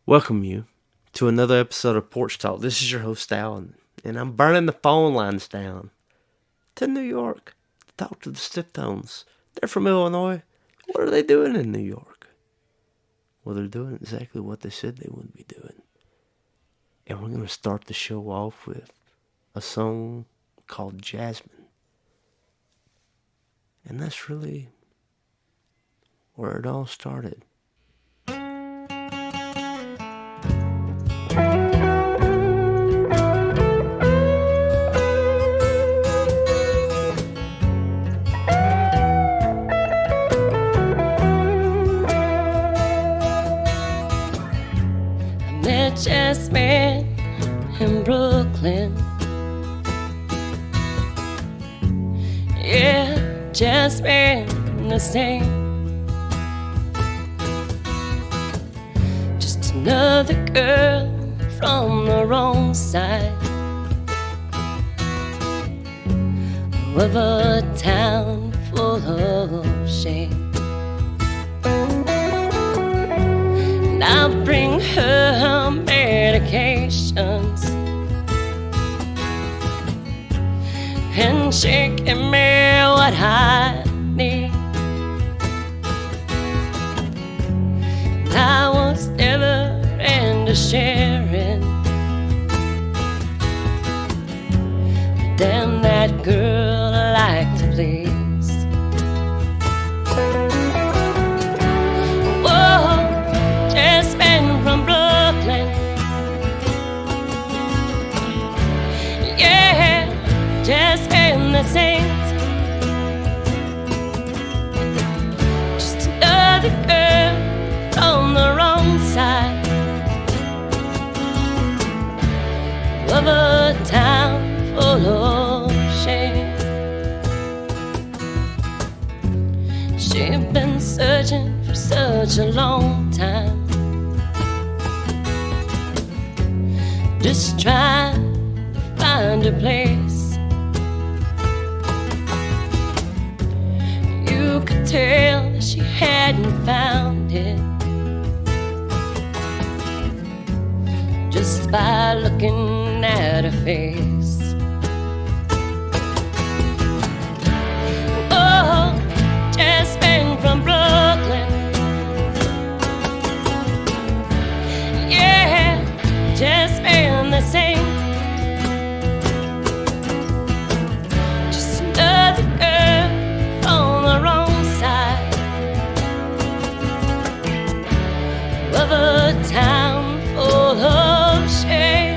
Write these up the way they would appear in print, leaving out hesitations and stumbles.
Welcome you to another episode of Porch Talk. This is your host, Alan, and I'm burning the phone lines down to New York to talk to the Stifftones. They're from Illinois. What are they doing in New York? Well, they're doing exactly what they said they would be doing. And we're going to start the show off with a song called Jasmine. And that's really where it all started. Jasmine in Brooklyn. Yeah, Jasmine the same. Just another girl from the wrong side of a town full of shame. And I'll bring her medications, and she give me what I need. And I was never into sharing, but damn, that girl I like to please. Whoa, Jasmine from Brooklyn. Jasmine the saint. Just another girl from the wrong side of a town full of shame. She's been searching for such a long time, just trying to find a place. You could tell that she hadn't found it just by looking at her face. Oh, Jasmine from Brooklyn. Yeah, Jasmine the saint. Just another girl on the wrong side of a town full of shame.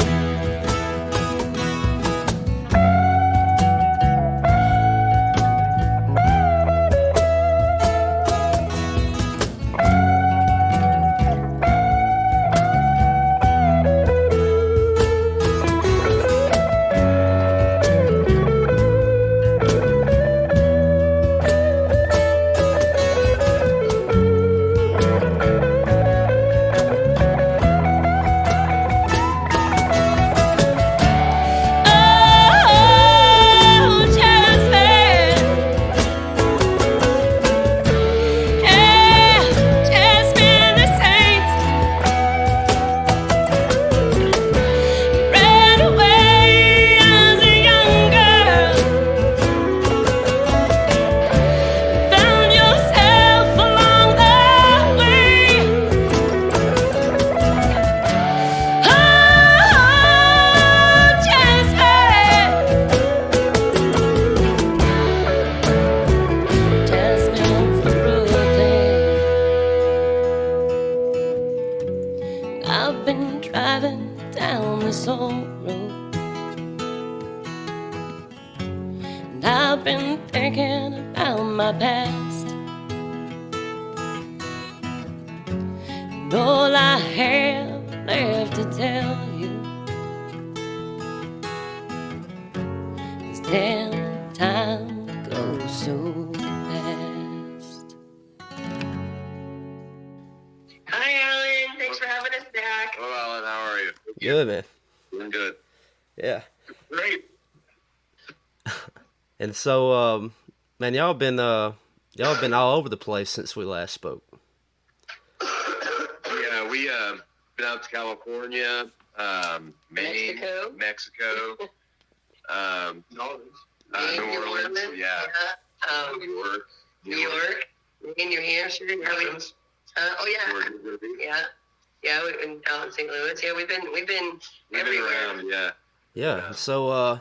I've been driving down this old road, and I've been thinking about my past, and all I have left to tell you is damn, time goes so fast. Hi, Alan. Thanks for having us back. Hello, Alan. How are you? Good, man. Doing good. Yeah. Great. And so, man, y'all been all over the place since we last spoke. Yeah, we been out to California, Maine, Mexico, New Orleans, yeah. New York, in New Hampshire. Yeah, we've been out in St. Louis. Yeah, we've been everywhere. around, yeah. Yeah. So,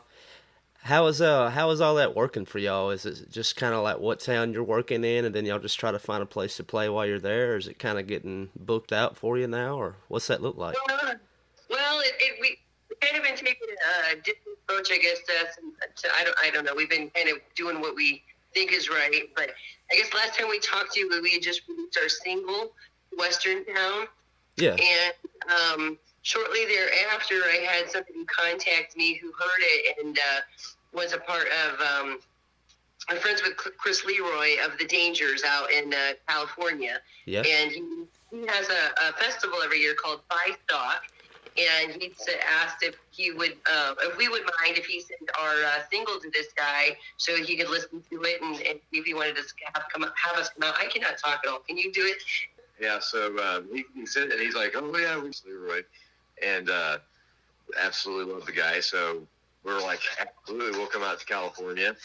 how is all that working for y'all? Is it just kind of like what town you're working in, and then y'all just try to find a place to play while you're there, or is it kind of getting booked out for you now, or what's that look like? Well, we kind of been taking a different approach, I guess. I don't know. We've been kind of doing what we think is right, but I guess last time we talked to you, we had just released our single, Western Town. Yeah. And shortly thereafter, I had somebody contact me who heard it and was a part of. I'm friends with Chris Leroy of the Dangers out in California. Yeah. And he has a festival every year called Five Stock. And he asked if he would, if we would mind if he sent our single to this guy so he could listen to it and if he wanted to have us come out. I cannot talk at all. Can you do it? Yeah, so he said it, and he's like, oh, yeah, we Leroy. And absolutely love the guy. So we're like, absolutely, we'll come out to California.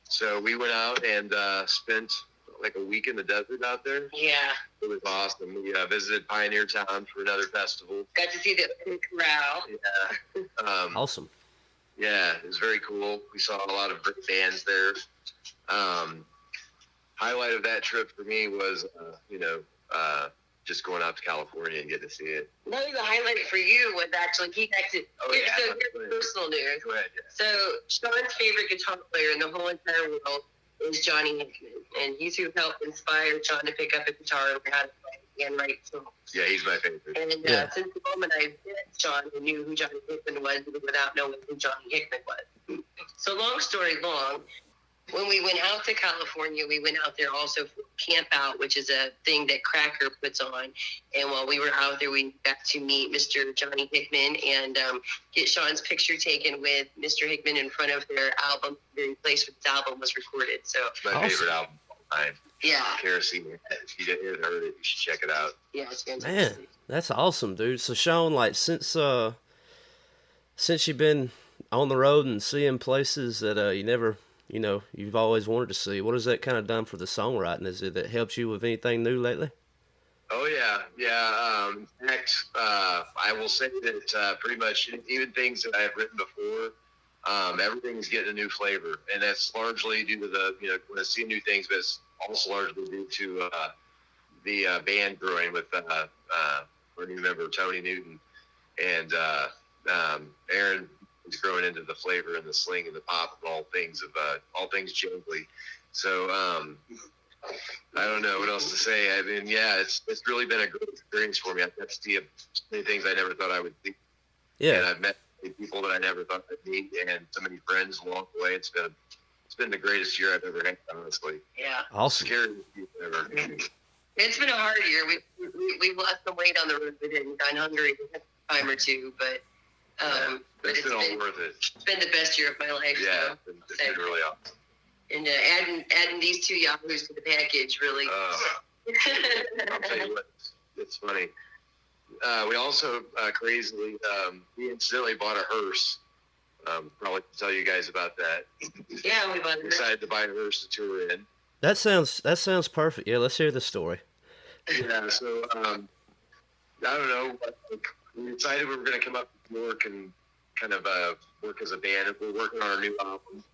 So we went out and spent like a week in the desert out there. Yeah. It was awesome. We visited Pioneer Town for another festival. Got to see the corral. Yeah. Awesome. Yeah, it was very cool. We saw a lot of great bands there. Highlight of that trip for me was, just going out to California and getting to see it. Another highlight for you was actually he connected. Here's personal news. Go ahead, yeah. So Shaun's favorite guitar player in the whole entire world is Johnny Hickman, and he's who helped inspire Shaun to pick up a guitar and learn how to play and write songs. Yeah, he's my favorite. And since the moment I met Shaun, I knew who Johnny Hickman was without knowing who Johnny Hickman was. So long story long, when we went out to California, we went out there also for Camp Out, which is a thing that Cracker puts on. And while we were out there, we got to meet Mr. Johnny Hickman and get Shaun's picture taken with Mr. Hickman in front of their album, the very place where this album was recorded. So It's my favorite album of all time. Yeah. Kerosene. If you didn't heard it, you should check it out. Yeah, it's fantastic. Man, that's awesome, dude. So Shaun, like since you've been on the road and seeing places that you never, you've always wanted to see, what has that kind of done for the songwriting? Is it that helped you with anything new lately? Oh yeah. In fact, I will say that pretty much even things that I have written before, everything's getting a new flavor, and that's largely due to when I see new things, but it's also largely due to the band growing with our new member Tony Newton and Aaron is growing into the flavor and the sling and the pop of all things jingly. So I don't know what else to say. I mean, yeah, it's really been a great experience for me. I've got to see many things I never thought I would see. Yeah. And I've met people that I never thought I'd meet, and so many friends along the way. It's been the greatest year I've ever had, honestly. Yeah. Awesome. Scariest year ever. It's been a hard year. We've lost some weight on the road and gone hungry a time or two, but it's been all worth it. It's been the best year of my life. Yeah, so. it's been really awesome. And adding these two yahoos to the package really. I'll tell you what, it's funny. We also crazily, we incidentally bought a hearse. Probably tell you guys about that. Yeah, we bought a hearse. Decided to buy a hearse to tour in. That sounds perfect. Yeah, let's hear the story. Yeah, so I don't know. We decided we were going to come up to New York and kind of work as a band. We're working on our new album.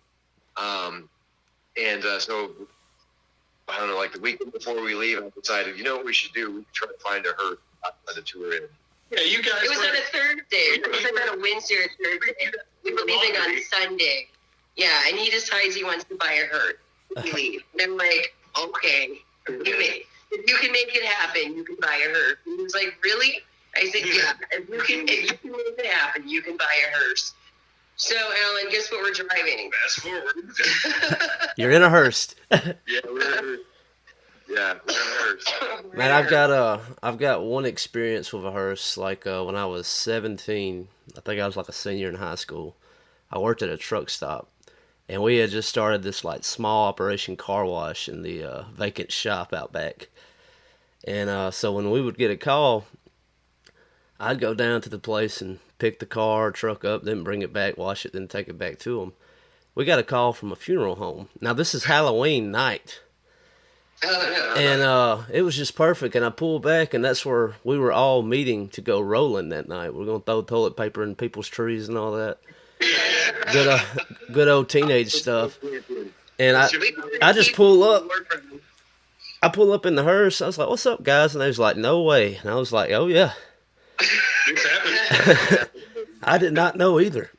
So I don't know, like the week before we leave, I decided, you know what we should do? We should try to find a hearse on the tour in. Yeah, you guys. It was on a Thursday. It was like on a Wednesday or Thursday. We were leaving on Sunday. Yeah, and he decides he wants to buy a hearse. We leave. And I'm like, okay, if you can make it happen, you can buy a hearse. And he was like, really? I said, yeah. If you can make it happen, you can buy a hearse. So, Alan, guess what we're driving? Fast forward. You're in a hearse. Yeah, we're in a hearse. Yeah, we're in a hearse. Man, I've got one experience with a hearse. Like when I was 17, I think I was like a senior in high school. I worked at a truck stop, and we had just started this like small operation car wash in the vacant shop out back. And so when we would get a call, I'd go down to the place and pick the car, truck up, then bring it back, wash it, then take it back to them. We got a call from a funeral home. Now, this is Halloween night. Oh, no. And it was just perfect. And I pulled back, and that's where we were all meeting to go rolling that night. We're going to throw toilet paper in people's trees and all that. Good old teenage stuff. And I just pull up. I pull up in the hearse. I was like, "What's up, guys?" And they was like, "No way." And I was like, "Oh, yeah." It's happening. I did not know either.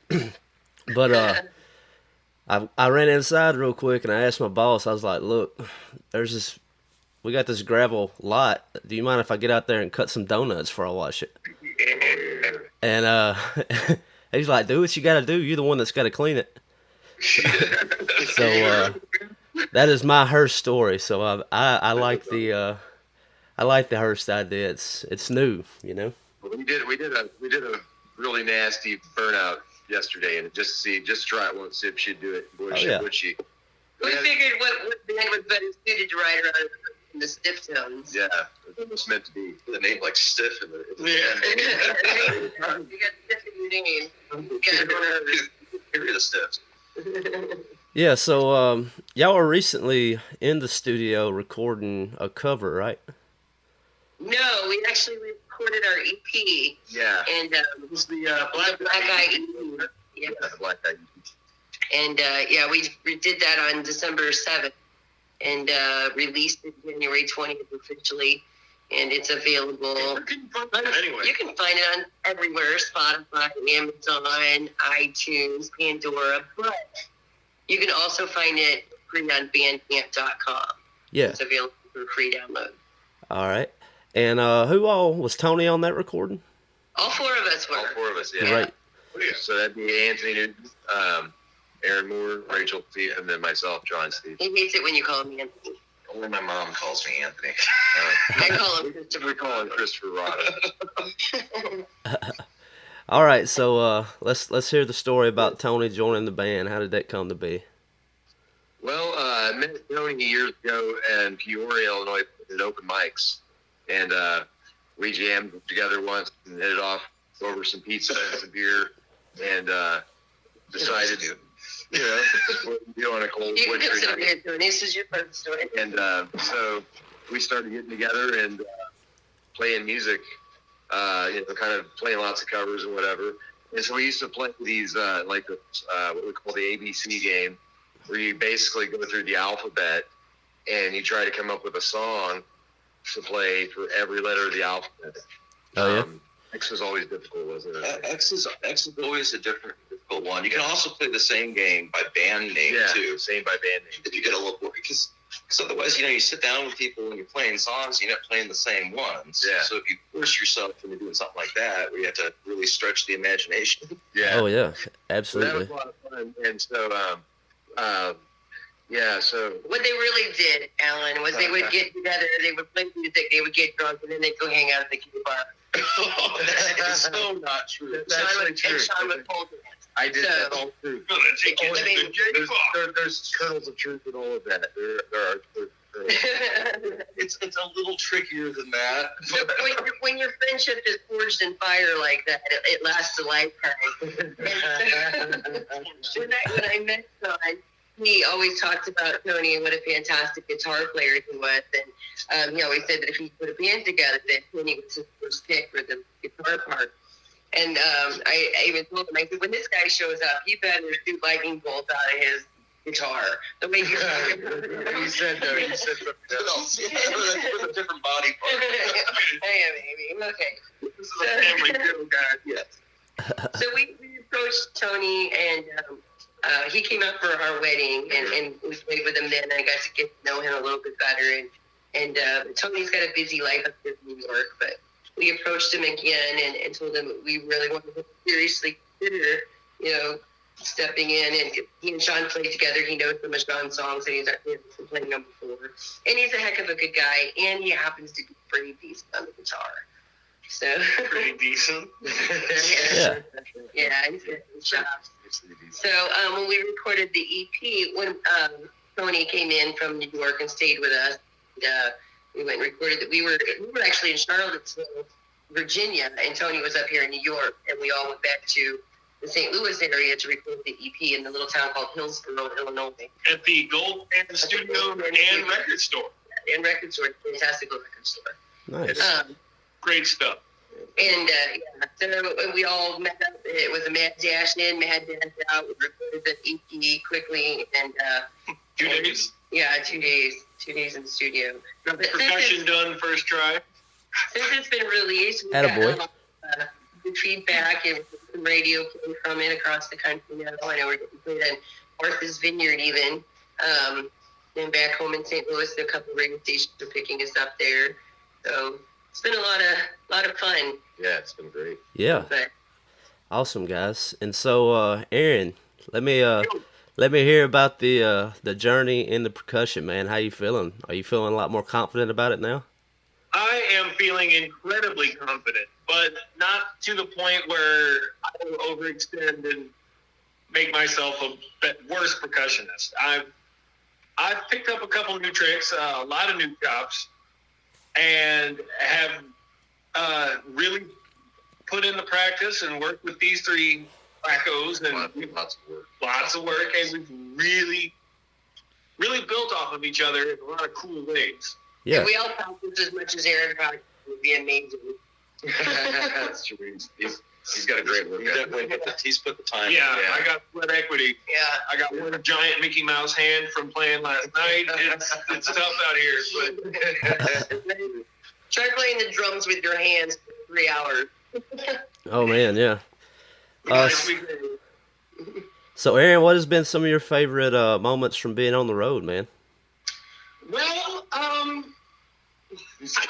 But I ran inside real quick and I asked my boss, I was like, "Look, we got this gravel lot. Do you mind if I get out there and cut some donuts before I wash it?" And he's like, "Do what you got to do. You're the one that's got to clean it." So that is my hearse story. So I like the hearse idea. It's new, you know. We did a really nasty burnout yesterday, and just try it once, see if she'd do it. Would she? We figured what band was better suited to ride around in the Stifftones. Yeah, it was meant to be. The name like Stiff in the You got Stiff in your name. You got the Stiffs. Yeah, so y'all were recently in the studio recording a cover, right? No, we actually recorded our EP. Yeah. And it was the Black Eye EP. Yeah, the Black Eye EP. And we did that on December 7th and released it January 20th officially. And it's available. You can find it anyway. You can find it on everywhere: Spotify, Amazon, iTunes, Pandora. But you can also find it free on Bandcamp.com. Yeah. It's available for free download. All right. And who all was Tony on that recording? All four of us were. All four of us, yeah. Great. So that'd be Anthony Newton, Aaron Moore, Rachel Steve, and then myself, John Steve. He hates it when you call him Anthony. Only my mom calls me Anthony. I call him Christopher. We call him Christopher Rada. All right, so let's hear the story about Tony joining the band. How did that come to be? Well, I met Tony years ago in Peoria, Illinois, at open mics, and we jammed together once and hit it off over some pizza and some beer, and decided to, what you do on a cold You can wintry come sit night. here, Tony. This is your first story. And so we started getting together and playing music, kind of playing lots of covers and whatever. And so we used to play these, what we call the ABC game, where you basically go through the alphabet and you try to come up with a song to play for every letter of the alphabet. Oh, yeah? X was always difficult, wasn't it? X is always a difficult one. You can also play the same game by band name, too. Same by band name. If you get a little bored. Because otherwise, you sit down with people and you're playing songs, you end up playing the same ones. Yeah. So if you force yourself into doing something like that, where you have to really stretch the imagination. Yeah. Oh, yeah, So absolutely. that was a lot of fun. And so, so What they really did, Alan, was they would get together, they would play music, they would get drunk, and then they'd go hang out at the key bar. Oh, that is so not true. And Shaun would hold it. I did So- that all through. There's kernels of truth in all of that. There are It's a little trickier than that. when your friendship is forged in fire like that, it lasts a lifetime. when I met Shaun, he always talked about Tony and what a fantastic guitar player he was, and he always said that if he put a band together, that Tony was his first pick for the guitar part. And I even told him, I said, when this guy shows up, you better shoot lightning bolts out of his guitar. The way you You said something else. With a different body part. Hey, baby. Okay. This is a family deal, guys. Yes. So we approached Tony, and he came out for our wedding, and we played with him then. And I got to get to know him a little bit better. And Tony's got a busy life up here in New York, but we approached him again and told him we really wanted to seriously consider, stepping in. And he and Shaun played together. He knows some of Shaun's songs, and he's been playing them before. And he's a heck of a good guy, and he happens to be pretty decent on the guitar. So Pretty decent. Yeah. Yeah, he's good at his job. So when we recorded the EP, when Tony came in from New York and stayed with us, we went and recorded that. We were actually in Charlottesville Virginia, and Tony was up here in New York, and we all went back to the St. Louis area to record the EP in the little town called Hillsboro, Illinois. At the Gold and Studio and Record Store. And record store, fantastic record store. Nice. Great stuff. And so we all met up. It was a Mad Dash in, Mad Dash out. We recorded the EP quickly, and 2 days. Yeah, 2 days. 2 days in the studio. Got the percussion done first try. Since it's been released, we've Attaboy. got good feedback and some radio play from it across the country now. I know we're getting played on Martha's Vineyard even. And back home in St. Louis, a couple of radio stations are picking us up there. So it's been a lot of fun. Yeah, it's been great. Yeah. But Awesome, guys. And so, Aaron, let me hear about the journey in the percussion, man. How you feeling? Are you feeling a lot more confident about it now? I am feeling incredibly confident, but not to the point where I will overextend and make myself a worse percussionist. I've picked up a couple new tricks, a lot of new chops, and have really put in the practice and worked with these three wackos and lots of work, and we've really built off of each other in a lot of cool ways. Yeah. if we all practice as much as Aaron practices, it would be amazing. That's true. He's got a great work. He's put the time. Yeah, in. I got sweat equity. Yeah. I got one giant Mickey Mouse hand from playing last night. It's tough out here, but Try playing the drums with your hands for 3 hours. Oh man, yeah. nice weekend. So, Aaron, what has been some of your favorite moments from being on the road, man? Well,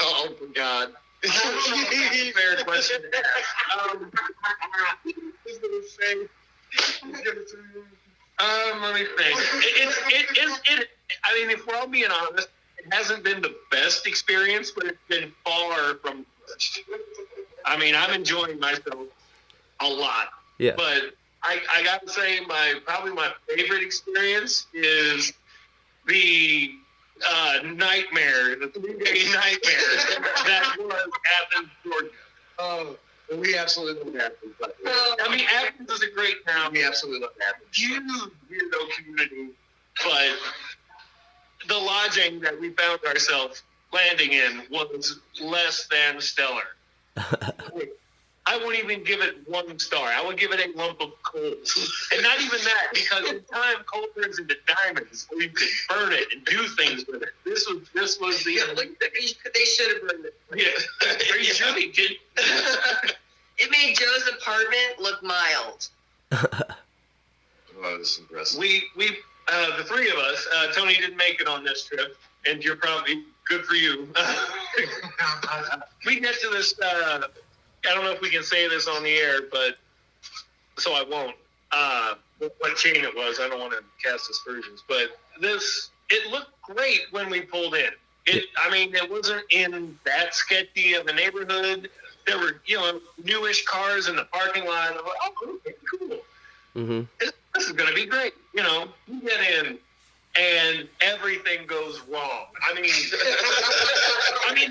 oh God. fair question to ask. Let me think. I mean, if we're all being honest, it hasn't been the best experience, but it's been far from the worst. I mean, I'm enjoying myself a lot. Yeah. But I got to say, probably my favorite experience is the nightmare, the 3-day nightmare that was Athens, Georgia. Oh, we absolutely love Athens. I mean, Athens is a great town. We absolutely love Athens. Huge weirdo community, but the lodging that we found ourselves landing in was less than stellar. I wouldn't even give it 1 star. I would give it a lump of coal. And not even that, because in time, coal turns into diamonds. You can burn it and do things with it. This was the... Yeah, they should have burned it. Yeah. Are you sure they did? It made Joe's apartment look mild. Oh, this is impressive. We the three of us, Tony didn't make it on this trip, and you're probably good for you. We get to this, I don't know if we can say this on the air, but so I won't. What chain it was, I don't want to cast aspersions, but it looked great when we pulled in. I mean, it wasn't in that sketchy of a neighborhood. There were, newish cars in the parking lot. I'm like, oh, okay, cool. Mm-hmm. This is going to be great. We get in, and everything goes wrong. I mean,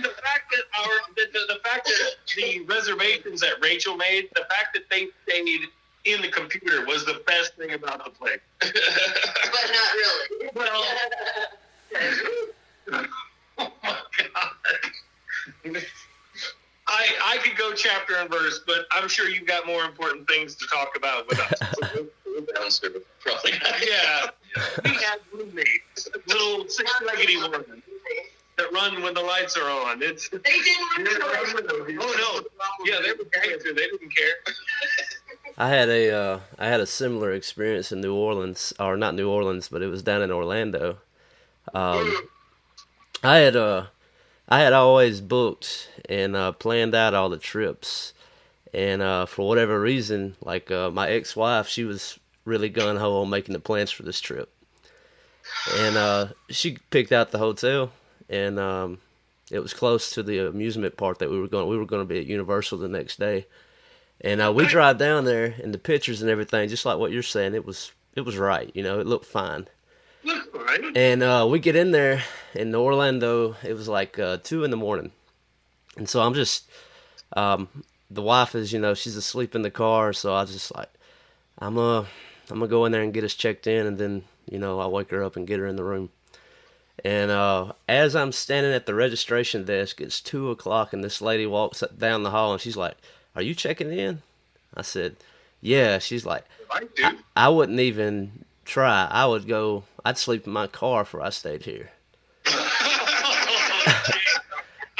the fact that the reservations that Rachel made, the fact that they stayed in the computer was the best thing about the place. But not really. Well, oh my God. I could go chapter and verse, but I'm sure you've got more important things to talk about with us. Probably not. Yeah. We had roommates, little six-leggedy women that run when the lights are on. They didn't Oh no! Yeah, they were gangster. They didn't care. I had a similar experience in New Orleans, or not New Orleans, but it was down in Orlando. I had always booked and planned out all the trips, and for whatever reason, like my ex-wife, she was really gung-ho on making the plans for this trip, and she picked out the hotel, and it was close to the amusement park that we were going. We were going to be at Universal the next day, and we drive down there, and the pictures and everything, just like what you're saying, it was right. It looked fine. And we get in there in Orlando. It was like 2 a.m, and so The wife is, she's asleep in the car, so I was just like, I'm gonna go in there and get us checked in, and then, I'll wake her up and get her in the room. And as I'm standing at the registration desk, it's 2 o'clock, and this lady walks down the hall, and she's like, "Are you checking in?" I said, "Yeah." She's like, I do. I wouldn't even try. I'd sleep in my car if I stayed here.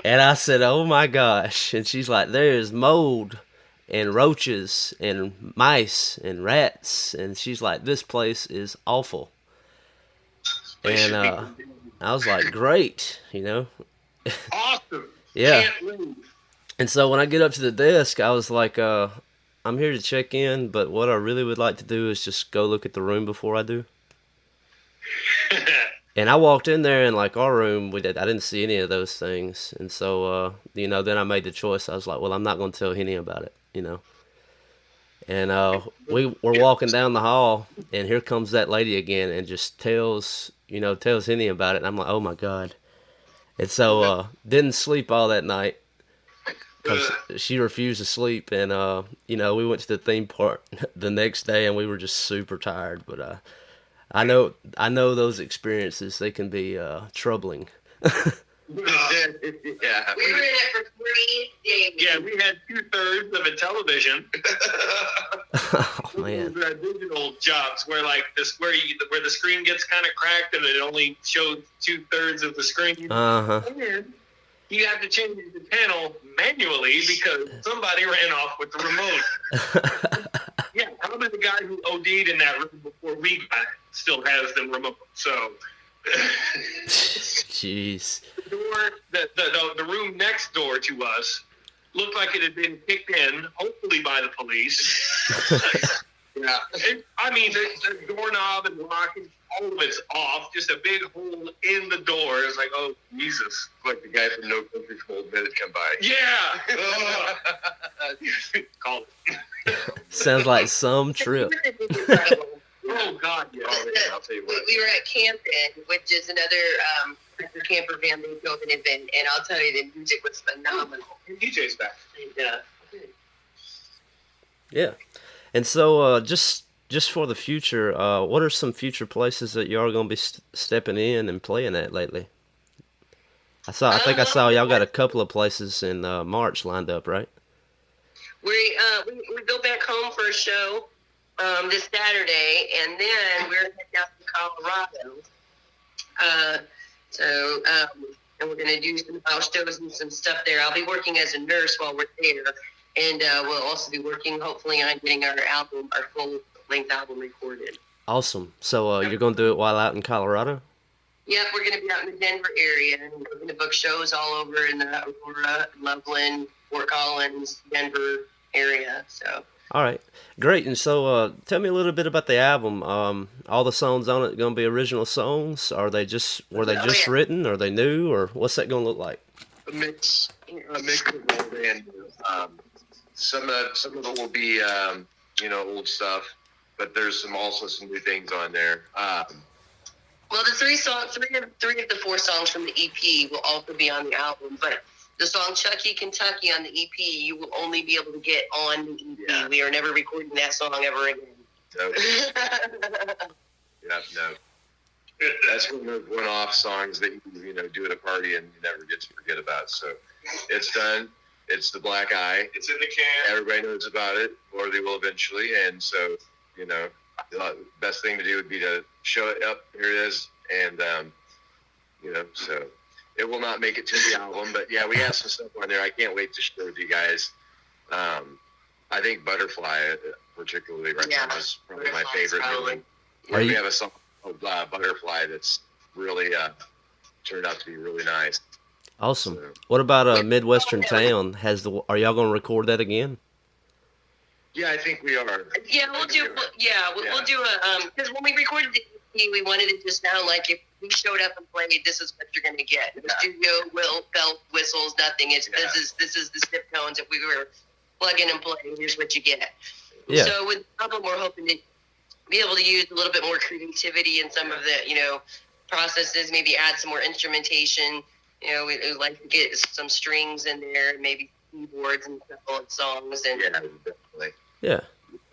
And I said, "Oh my gosh." And she's like, "There is mold and roaches and mice and rats." And she's like, "This place is awful." And I was like, "Great," Awesome. Yeah. Can't leave. And so when I get up to the desk, I was like, "I'm here to check in, but what I really would like to do is just go look at the room before I do." And I walked in there, and like our room, I didn't see any of those things. And so, then I made the choice. I was like, well, I'm not going to tell Henny about it, And we were walking down the hall, and here comes that lady again, and just tells Henny about it. And I'm like, oh my God. And so, didn't sleep all that night because she refused to sleep. And, we went to the theme park the next day, and we were just super tired. But I know those experiences, they can be troubling. Yeah. We were in it for 3 days. Yeah, we had 2/3 of a television. Oh man. Those are digital jobs where like this, where the screen gets kind of cracked and it only shows 2/3 of the screen. Uh-huh. And you have to change the channel manually because somebody ran off with the remote. Yeah, probably the guy who OD'd in that room before we got it still has them remote. So, Jeez. The room next door to us looked like it had been kicked in, hopefully by the police. Yeah, the doorknob and lock, all of it's off. Just a big hole in the door. It's like, oh Jesus! Like the guy from No Country for Old Men had come by. Yeah. Call it. Sounds like some trip. Oh God, yeah. I'll tell you what. We were at Camden, which is another camper van they built an event, and I'll tell you, the music was phenomenal. Your DJ's back. Yeah. And so, just for the future, what are some future places that y'all are going to be stepping in and playing at lately? I think I saw y'all got a couple of places in March lined up, right? We go back home for a show this Saturday, and then we're heading out to Colorado. And we're going to do some house shows and some stuff there. I'll be working as a nurse while we're there, and we'll also be working, hopefully, on getting our full-length album recorded. Awesome. So you're going to do it while out in Colorado? Yep, we're going to be out in the Denver area, and we're going to book shows all over in the Aurora, Loveland, Fort Collins, Denver area. So. All right, great. And so, tell me a little bit about the album. All the songs on it going to be original songs? Were they just written? Are they new, or what's that going to look like? A mix of old and new. Some of it will be old stuff, but there's also some new things on there. Well, the three of the 4 songs from the EP will also be on the album, but the song Chucky, Kentucky on the EP, you will only be able to get on the EP. Yeah. We are never recording that song ever again. No. No. That's one of those one-off songs that you do at a party and you never get to forget about. So it's done. It's the Black Eye. It's in the can. Everybody knows about it, or they will eventually. And so, the best thing to do would be to show it up. Here it is. And, so it will not make it to the album. But, yeah, we have some stuff on there. I can't wait to share with you guys. I think Butterfly, particularly right now, is probably my favorite new one. We have a song called Butterfly that's really turned out to be really nice. Awesome. So, what about Midwestern Town? Are y'all going to record that again? Yeah, I think we are. Yeah, we'll do a because when we recorded the EP, we wanted it to sound like if we showed up and played, this is what you're going to get. The studio bell whistles, nothing. This is the Stifftones. If we were plugging and playing, here's what you get. Yeah. So with the album, we're hoping to be able to use a little bit more creativity in some of the processes. Maybe add some more instrumentation. We like to get some strings in there, maybe keyboards and stuff on songs, and Yeah, definitely. Yeah.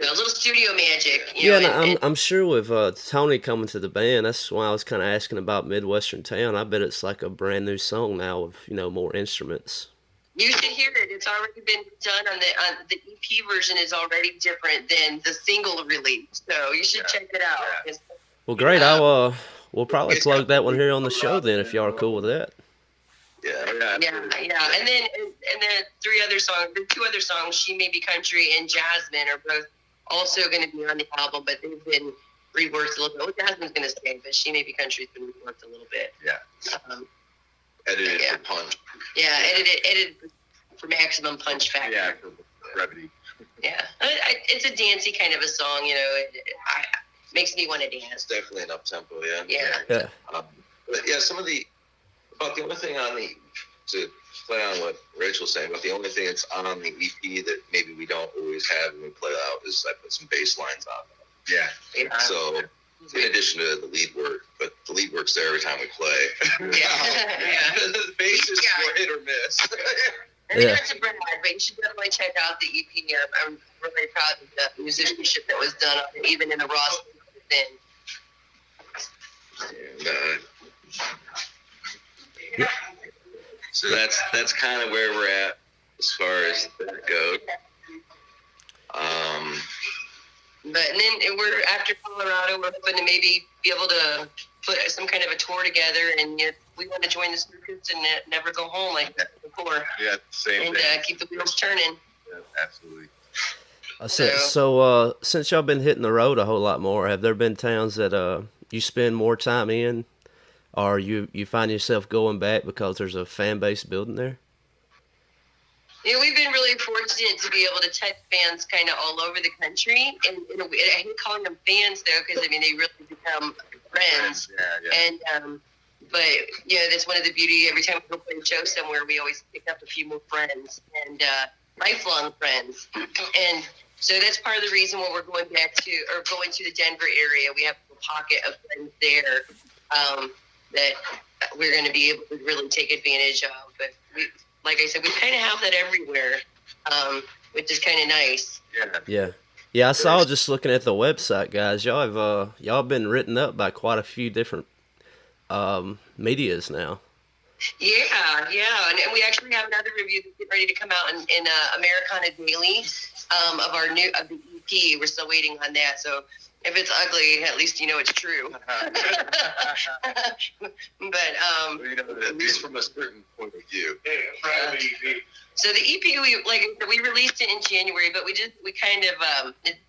a little studio magic. Yeah, know, and I'm sure with Tony coming to the band, that's why I was kind of asking about Midwestern Town. I bet it's like a brand new song now with more instruments. You should hear it. It's already been done on the EP version is already different than the single release. So you should check it out. Yeah. Well, great. We'll probably plug that one here on the show then if y'all are cool with that. Yeah. Yeah. And then the two other songs, She May Be Country and Jasmine, are both also going to be on the album, but they've been reworked a little bit. Well, Jasmine's going to stay, but She May Be Country's been reworked a little bit. Yeah. Edited for punch. Yeah, edited for maximum punch factor. Yeah, for brevity. Yeah, it's a dancey kind of a song, It makes me want to dance. It's definitely an up tempo, yeah. Yeah. But yeah, about the only thing to play on what Rachel's saying, but the only thing that's on the EP that maybe we don't always have when we play out is I put some bass lines on it. Yeah. So in addition to the lead work, but the lead work's there every time we play. Yeah. The bass is hit or miss. And that's a brag, but you should definitely check out the EP. I'm really proud of the musicianship that was done on it, even in the raw state. And, so that's kind of where we're at as far as that goes. But and then we're after Colorado, we're hoping to maybe be able to put some kind of a tour together, and we want to join the circus and never go home like that before. Yeah, same and thing. Keep the wheels turning. Yeah, absolutely. So since y'all been hitting the road a whole lot more, have there been towns that you spend more time in, or you find yourself going back because there's a fan base building there? We've been really fortunate to be able to touch fans kind of all over the country, and I hate calling them fans though, because they really become friends. Yeah. And but that's one of the beauty. Every time we go play a show somewhere, we always pick up a few more friends and lifelong friends. And so that's part of the reason why we're going to the Denver area. We have a pocket of friends there that we're going to be able to really take advantage of. But like I said, we kind of have that everywhere, which is kind of nice. Yeah. I saw just looking at the website, guys. Y'all been written up by quite a few different medias now. Yeah, and we actually have another review that's getting ready to come out in Americana Daily of the EP. We're still waiting on that, so if it's ugly, at least you know it's true. But at least from a certain point of view. So the EP, we released it in January, but we kind of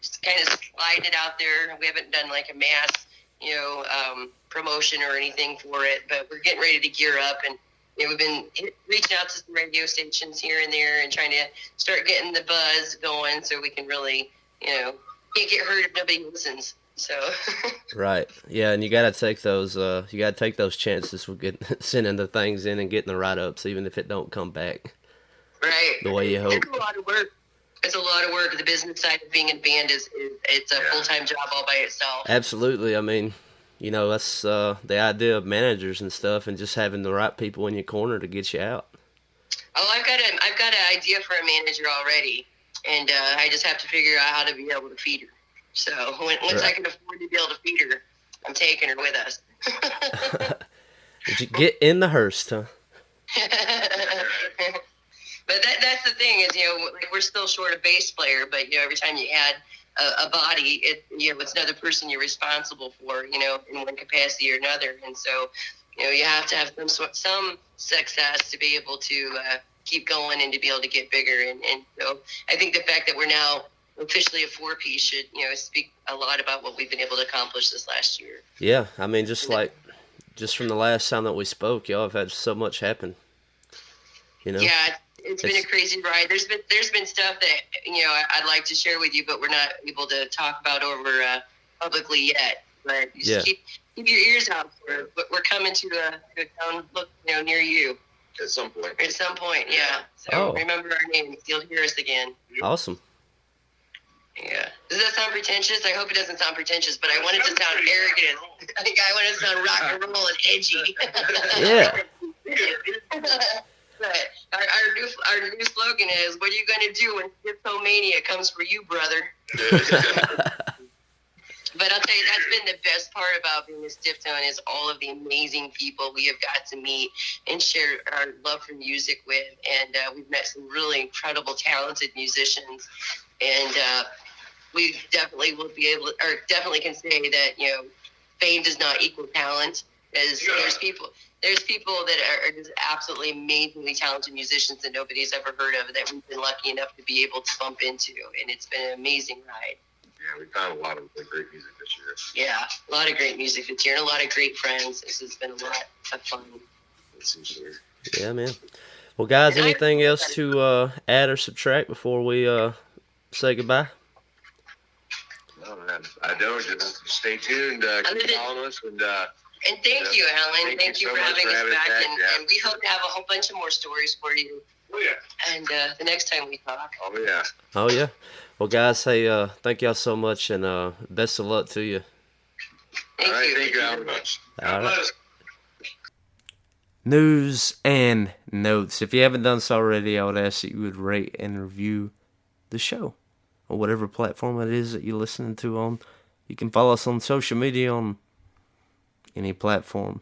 slide it out there. We haven't done like a mass promotion or anything for it, but we're getting ready to gear up, and we've been reaching out to some radio stations here and there and trying to start getting the buzz going so we can really can't get heard if nobody listens. So right, yeah, and you got to take those chances with sending the things in and getting the write-ups, even if it don't come back right the way you hope. It's a lot of work. It's a lot of work. The business side of being in band it's a full-time job all by itself. Absolutely. I mean, that's the idea of managers and stuff, and just having the right people in your corner to get you out. Oh, I've got an idea for a manager already, and I just have to figure out how to be able to feed her. So once I can afford to be able to feed her, I'm taking her with us. Did you get in the hearse, huh? But that's the thing is, we're still short a bass player, but every time you add a body, it's another person you're responsible for, in one capacity or another, and so you have to have some success to be able to keep going and to be able to get bigger, and so I think the fact that we're now officially a 4-piece should speak a lot about what we've been able to accomplish this last year. Yeah, I mean, just from the last time that we spoke, y'all have had so much happen. Yeah, it's been a crazy ride. There's been stuff that I'd like to share with you, but we're not able to talk about over publicly yet. But just keep your ears out for it. But we're coming to a town near you At some point. Yeah. So remember our names. You'll hear us again. Awesome. Yeah. Does that sound pretentious? I hope it doesn't sound pretentious, but I want it to sound arrogant. I think I want it to sound rock and roll and edgy. Yeah. But our new slogan is, "What are you going to do when Stifftomania comes for you, brother?" But I'll tell you, that's been the best part about being a Stiftone is all of the amazing people we have got to meet and share our love for music with. And we've met some really incredible, talented musicians. And we definitely will be able to, or definitely can say that, you know, fame does not equal talent. There's people that are just absolutely amazingly talented musicians that nobody's ever heard of that we've been lucky enough to be able to bump into. And it's been an amazing ride. Yeah, we found a lot of great music this year. Yeah, a lot of great music this year and a lot of great friends. This has been a lot of fun. Yeah, man. Well, guys, anything else to add or subtract before we say goodbye? No, man, I don't. Just stay tuned. Keep following us. And thank you, Alan. Thank you so for much having us back. And we hope absolutely. to have a whole bunch of more stories for you. Oh, yeah. And the next time we talk. Oh, yeah. Oh, yeah. Well, guys, hey, thank y'all so much, and best of luck to you. Thank All right, you. thank you very much. All right. News and notes. If you haven't done so already, I would ask that you would rate and review the show on whatever platform it is that you're listening to on. You can follow us on social media on any platform.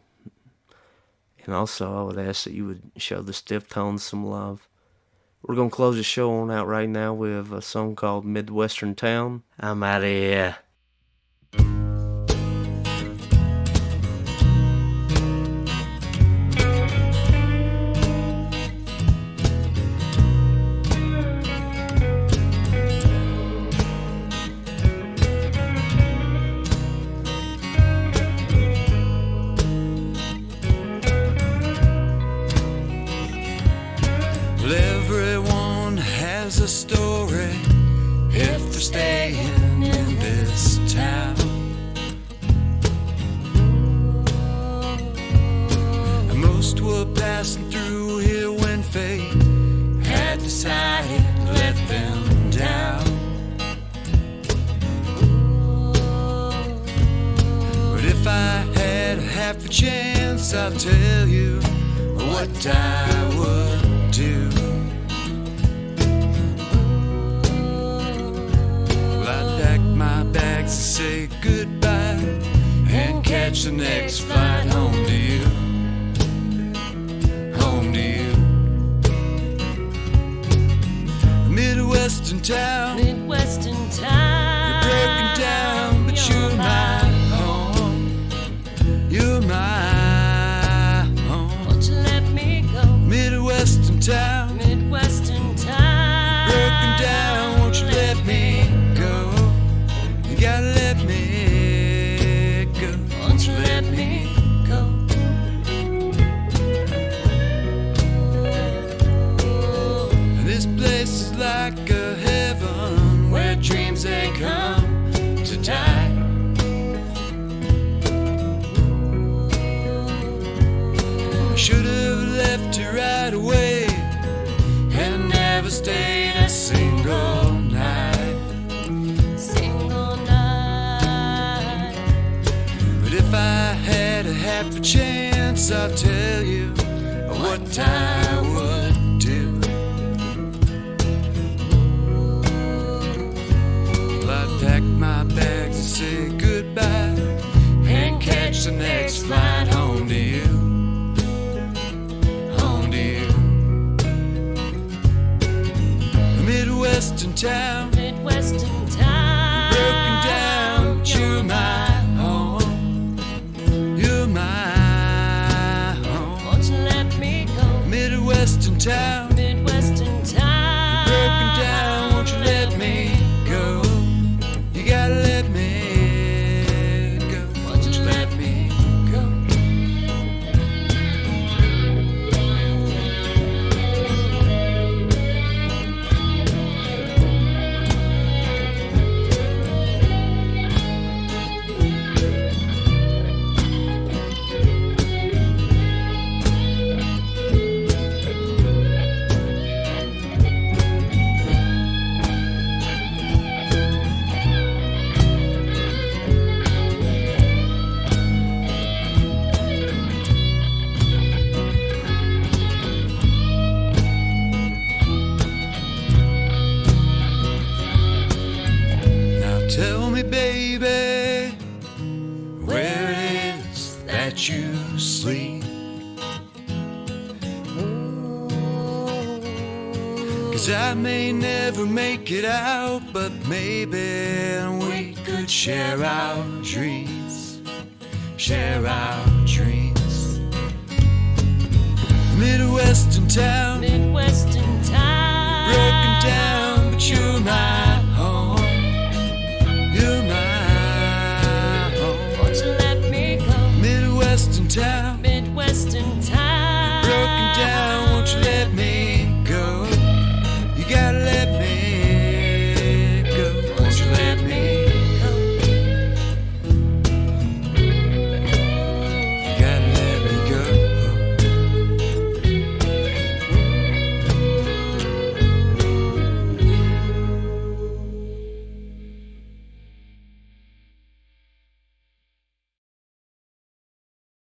And also, I would ask that you would show the Stifftones some love. We're going to close the show on out right now with a song called Midwestern Town. I'm out of here. Everyone has a story if they're staying in this town. And most were passing through here when fate had decided to let them down. But if I had half a chance, I'll tell you what I would do. I'd pack my bags and say goodbye and catch the next flight home to you. Home to you. Midwestern town. Midwestern town. You're broken down, but you're my home. You're my home. Won't you let me go? Midwestern town. Midwestern town. You're broken down, won't you let me go? You gotta let me go. Won't you let me go? And this place is like a heaven where dreams they come to die. I should have left you right away and never stayed a single night. Single night. But if I had a half a chance, I'll tell you what I would do. Well, I'd pack my bags and say goodbye and catch the next flight home to you. Home to you. Midwestern town. Midwestern town. Broken down, but you're my home. You're my home. Won't you let me go? Midwestern town. Midwestern town. Broken down, won't you let me go? You gotta let me go. Won't you let me go? Tell me, baby, where it is that you sleep. 'Cause I may never make it out, but maybe we could share our dreams. Share our dreams. Midwestern town, Midwestern time. broken down, but you're mine.